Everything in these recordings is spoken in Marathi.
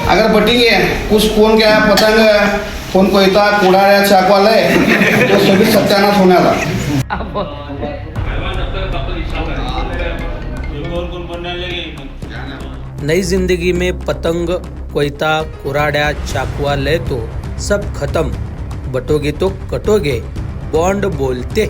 अगर बटेंगे कुछ कौन क्या है पतंग कौन कोयता कुड़ाया चाक वाला है तो सभी सत्यानाश होने वाला। नई जिंदगी में पतंग कोयता कुराड्या चाकवा ले तो सब खत्म बटोगे तो कटोगे बॉन्ड बोलते।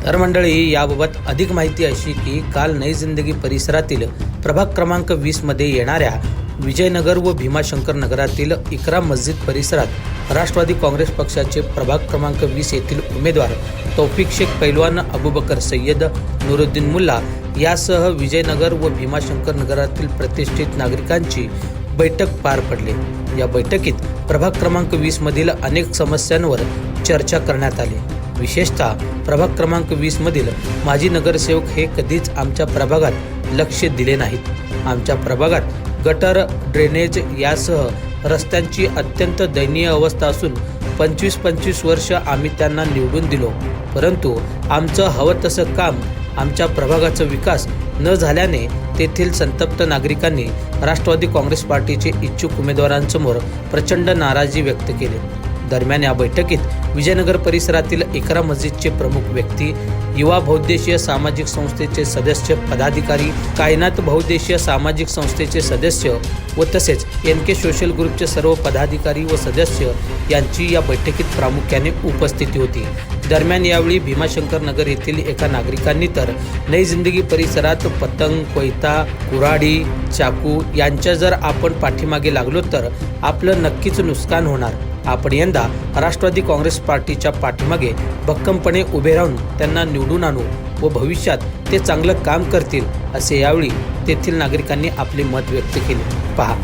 तर मंडळी, याबाबत अधिक माहिती अशी की काल नई जिंदगी परिसरातील प्रभाग क्रमांक 20 मध्ये येणाऱ्या विजयनगर व भीमाशंकर नगरातील इकरा मस्जिद परिसरात राष्ट्रवादी काँग्रेस पक्षाचे प्रभाग क्रमांक 20 येथील उमेदवार तौफिक शेख पैलवान, अबूबकर सय्यद, नुरुद्दीन मुल्ला यासह विजयनगर व भीमाशंकर नगरातील प्रतिष्ठित नागरिकांची बैठक पार पडली। या बैठकीत प्रभाग क्रमांक 20 मधील अनेक समस्यांवर चर्चा करण्यात आली। विशेषतः प्रभाग क्रमांक 20 मधील माजी नगरसेवक हे कधीच आमच्या प्रभागात लक्ष दिले नाहीत। आमच्या प्रभागात गटर, ड्रेनेज यासह रस्त्यांची अत्यंत दयनीय अवस्था असून 25-25 वर्ष आम्ही त्यांना निवडून दिलो, परंतु आमचं हवं तसं काम, आमच्या प्रभागाचा विकास न झाल्याने तेथील संतप्त नागरिकांनी राष्ट्रवादी काँग्रेस पार्टीचे इच्छुक उमेदवारांसमोर प्रचंड नाराजी व्यक्त केली। दरम्यान या बैठकीत विजयनगर परिसरातील इकरा मस्जिदचे प्रमुख व्यक्ती, युवा बहुउद्देशीय सामाजिक संस्थेचे सदस्य, पदाधिकारी, कायनात बहुउद्देशीय सामाजिक संस्थेचे सदस्य व तसेच NK सोशल ग्रुपचे सर्व पदाधिकारी व सदस्य यांची या बैठकीत प्रामुख्याने उपस्थिती होती। दरम्यान यावेळी भीमाशंकर नगर येथील एका नागरिकांनी तर नई जिंदगी परिसरात पतंग, कोयता, कुऱ्हाडी, चाकू यांच्या जर आपण पाठीमागे लागलो तर आपलं नक्कीच नुकसान होणार। आपण यंदा राष्ट्रवादी काँग्रेस पार्टीच्या पाठीमागे भक्कमपणे उभे राहून त्यांना निवडून आणू व भविष्यात ते चांगलं काम करतील, असे यावेळी तेथील नागरिकांनी आपले मत व्यक्त केले। पहा।